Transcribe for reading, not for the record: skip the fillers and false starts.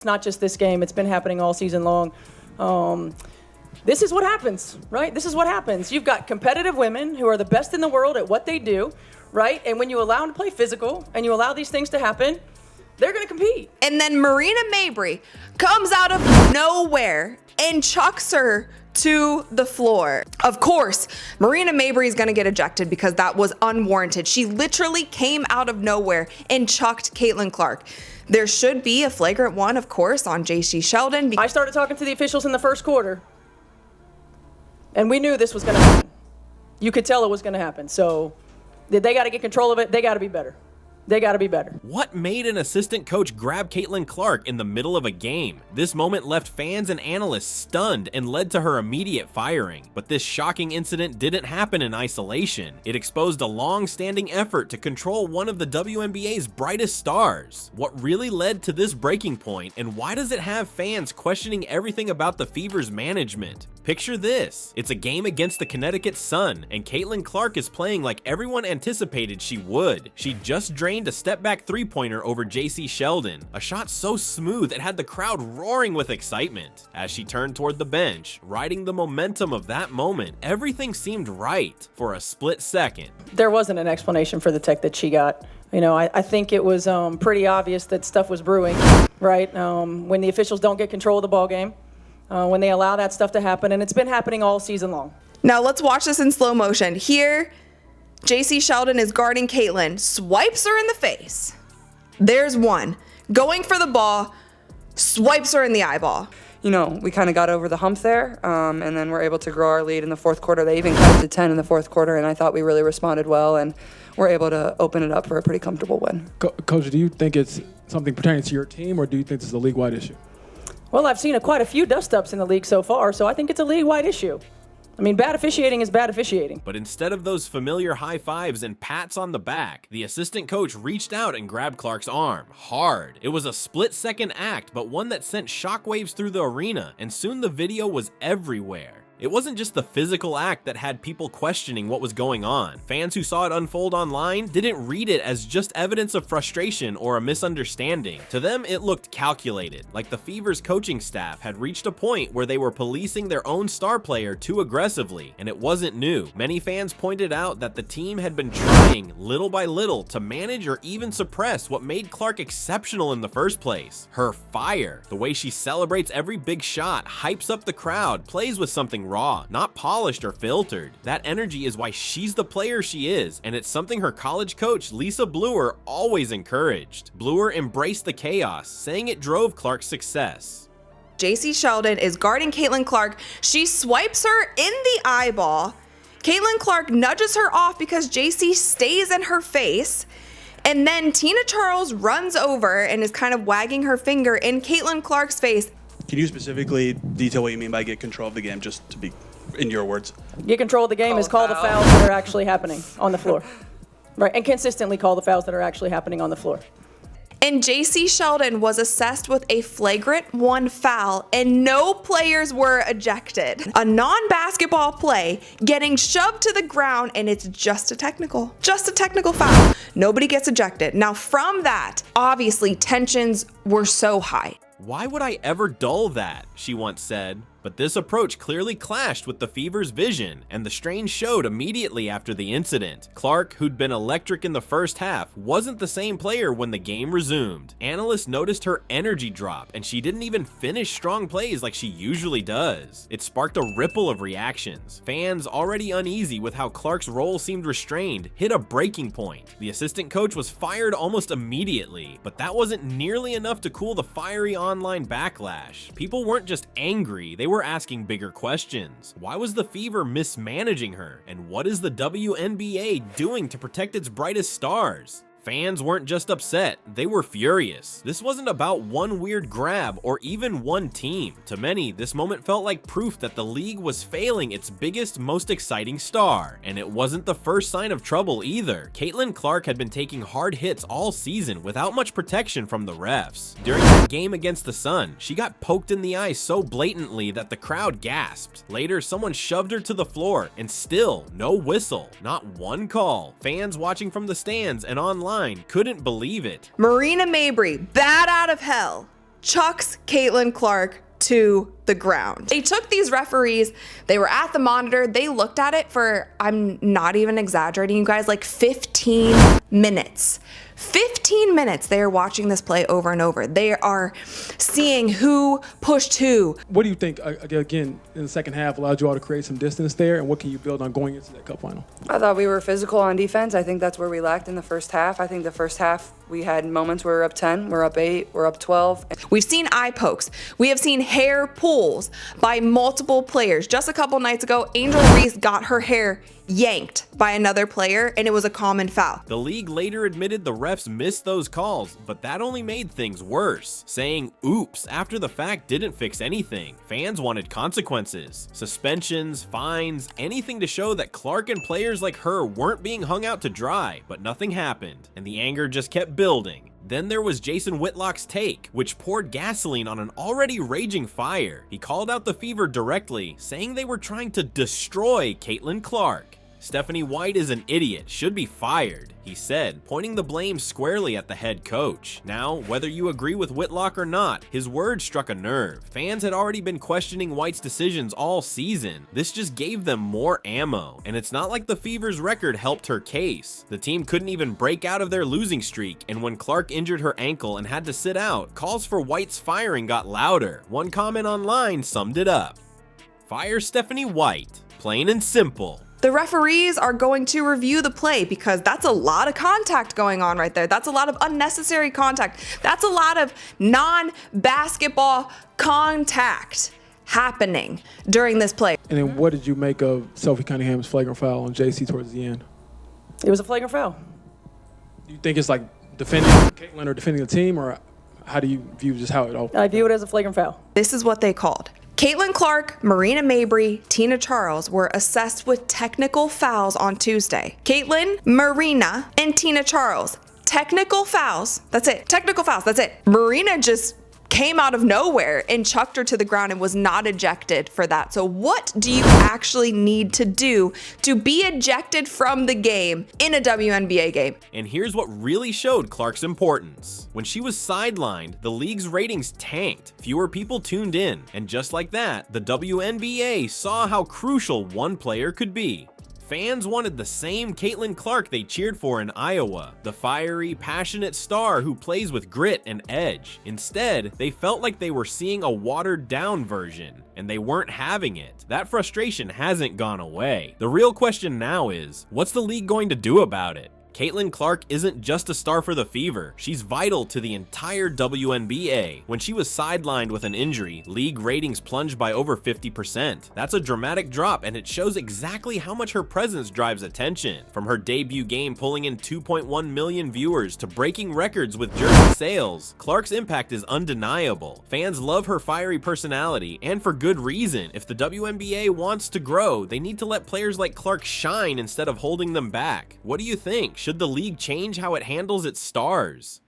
It's not just this game. It's been happening all season long. This is what happens, right? This is what happens. You've got competitive women who are the best in the world at what they do, right? And when you allow them to play physical and you allow these things to happen, they're going to compete. And then Marina Mabrey comes out of nowhere and chucks her to the floor. Of course, Marina Mabrey is going to get ejected because that was unwarranted. She literally came out of nowhere and chucked Caitlin Clark. There should be a flagrant one, of course, on J.C. Sheldon. I started talking to the officials in the first quarter, and we knew this was going to happen. You could tell it was going to happen. So they got to get control of it. They got to be better. They got to be better. What made an assistant coach grab Caitlin Clark in the middle of a game? This moment left fans and analysts stunned and led to her immediate firing. But this shocking incident didn't happen in isolation. It exposed a long-standing effort to control one of the WNBA's brightest stars. What really led to this breaking point, and why does it have fans questioning everything about the Fever's management? Picture this. It's a game against the Connecticut Sun, and Caitlin Clark is playing like everyone anticipated she would. She just drained a step-back three-pointer over J.C. Sheldon, a shot so smooth it had the crowd roaring with excitement. As she turned toward the bench, riding the momentum of that moment, everything seemed right for a split second. There wasn't an explanation for the tech that she got. You know, I think it was pretty obvious that stuff was brewing, right? When the officials don't get control of the ball game, when they allow that stuff to happen, and it's been happening all season long. Now let's watch this in slow motion. Here, J.C. Sheldon is guarding Caitlin, swipes her in the face. There's one. Going for the ball, swipes her in the eyeball. You know, we kind of got over the hump there, and then we're able to grow our lead in the fourth quarter. They even cut it to 10 in the fourth quarter, and I thought we really responded well, and we're able to open it up for a pretty comfortable win. Coach, do you think it's something pertaining to your team, or do you think this is a league-wide issue? Well, I've seen quite a few dust-ups in the league so far, so I think it's a league-wide issue. I mean, bad officiating is bad officiating. But instead of those familiar high fives and pats on the back, the assistant coach reached out and grabbed Clark's arm, hard. It was a split-second act, but one that sent shockwaves through the arena, and soon the video was everywhere. It wasn't just the physical act that had people questioning what was going on. Fans who saw it unfold online didn't read it as just evidence of frustration or a misunderstanding. To them, it looked calculated, like the Fever's coaching staff had reached a point where they were policing their own star player too aggressively, and it wasn't new. Many fans pointed out that the team had been trying, little by little, to manage or even suppress what made Clark exceptional in the first place. Her fire, the way she celebrates every big shot, hypes up the crowd, plays with something raw, not polished or filtered. That energy is why she's the player she is, and it's something her college coach Lisa Bluer always encouraged. Bluer embraced the chaos, saying it drove Clark's success. J.C. Sheldon is guarding Caitlin Clark. She swipes her in the eyeball. Caitlin Clark nudges her off because J.C. stays in her face. And then Tina Charles runs over and is kind of wagging her finger in Caitlin Clark's face. Can you specifically detail what you mean by get control of the game, just to be in your words? Get control of the game is call the fouls that are actually happening on the floor. Right, and consistently call the fouls that are actually happening on the floor. And J.C. Sheldon was assessed with a flagrant 1 foul, and no players were ejected. A non-basketball play getting shoved to the ground, and it's just a technical foul. Nobody gets ejected. Now from that, obviously tensions were so high. "Why would I ever dull that?" she once said. But this approach clearly clashed with the Fever's vision, and the strain showed immediately after the incident. Clark, who'd been electric in the first half, wasn't the same player when the game resumed. Analysts noticed her energy drop, and she didn't even finish strong plays like she usually does. It sparked a ripple of reactions. Fans, already uneasy with how Clark's role seemed restrained, hit a breaking point. The assistant coach was fired almost immediately, but that wasn't nearly enough to cool the fiery online backlash. People weren't just angry, they were asking bigger questions. Why was the Fever mismanaging her? And what is the WNBA doing to protect its brightest stars? Fans weren't just upset, they were furious. This wasn't about one weird grab or even one team. To many, this moment felt like proof that the league was failing its biggest, most exciting star. And it wasn't the first sign of trouble either. Caitlin Clark had been taking hard hits all season without much protection from the refs. During that game against the Sun, she got poked in the eye so blatantly that the crowd gasped. Later, someone shoved her to the floor, and still, no whistle, not one call. Fans watching from the stands and online couldn't believe it. Marina Mabrey, bat out of hell. chucks Caitlin Clark to the ground. They took these referees, they were at the monitor, they looked at it for, I'm not even exaggerating, you guys, like 15 minutes. 15 minutes they are watching this play over and over. They are seeing who pushed who. What do you think, again, in the second half allowed you all to create some distance there, and what can you build on going into that cup final? I thought we were physical on defense. I think that's where we lacked in the first half. I think the first half we had moments where we're up 10, we're up 8, we're up 12. We've seen eye pokes. We have seen hair pulls by multiple players. Just a couple nights ago, Angel Reese got her hair yanked by another player, and it was a common foul. The league later admitted the refs missed those calls, but that only made things worse. Saying oops after the fact didn't fix anything. Fans wanted consequences, suspensions, fines, anything to show that Clark and players like her weren't being hung out to dry, but nothing happened, and the anger just kept building. Then there was Jason Whitlock's take, which poured gasoline on an already raging fire. He called out the Fever directly, saying they were trying to destroy Caitlin Clark. Stephanie White is an idiot, should be fired, he said, pointing the blame squarely at the head coach. Now, whether you agree with Whitlock or not, his words struck a nerve. Fans had already been questioning White's decisions all season. This just gave them more ammo, and it's not like the Fever's record helped her case. The team couldn't even break out of their losing streak, and when Clark injured her ankle and had to sit out, calls for White's firing got louder. One comment online summed it up. Fire Stephanie White, plain and simple. The referees are going to review the play because that's a lot of contact going on right there. That's a lot of unnecessary contact. That's a lot of non-basketball contact happening during this play. And then what did you make of Sophie Cunningham's flagrant foul on JC towards the end? It was a flagrant foul. Do you think it's like defending Caitlin or defending the team, or how do you view just how it all? I view it as a flagrant foul. This is what they called. Caitlin Clark, Marina Mabry, Tina Charles were assessed with technical fouls on Tuesday. Caitlin, Marina, and Tina Charles. Technical fouls. That's it. Technical fouls. That's it. Marina just came out of nowhere and chucked her to the ground and was not ejected for that. So what do you actually need to do to be ejected from the game in a WNBA game? And here's what really showed Clark's importance. When she was sidelined, the league's ratings tanked. Fewer people tuned in. And just like that, the WNBA saw how crucial one player could be. Fans wanted the same Caitlin Clark they cheered for in Iowa, the fiery, passionate star who plays with grit and edge. Instead, they felt like they were seeing a watered-down version, and they weren't having it. That frustration hasn't gone away. The real question now is, what's the league going to do about it? Caitlin Clark isn't just a star for the Fever, she's vital to the entire WNBA. When she was sidelined with an injury, league ratings plunged by over 50%. That's a dramatic drop, and it shows exactly how much her presence drives attention. From her debut game pulling in 2.1 million viewers to breaking records with jersey sales, Clark's impact is undeniable. Fans love her fiery personality, and for good reason. If the WNBA wants to grow, they need to let players like Clark shine instead of holding them back. What do you think? Should the league change how it handles its stars?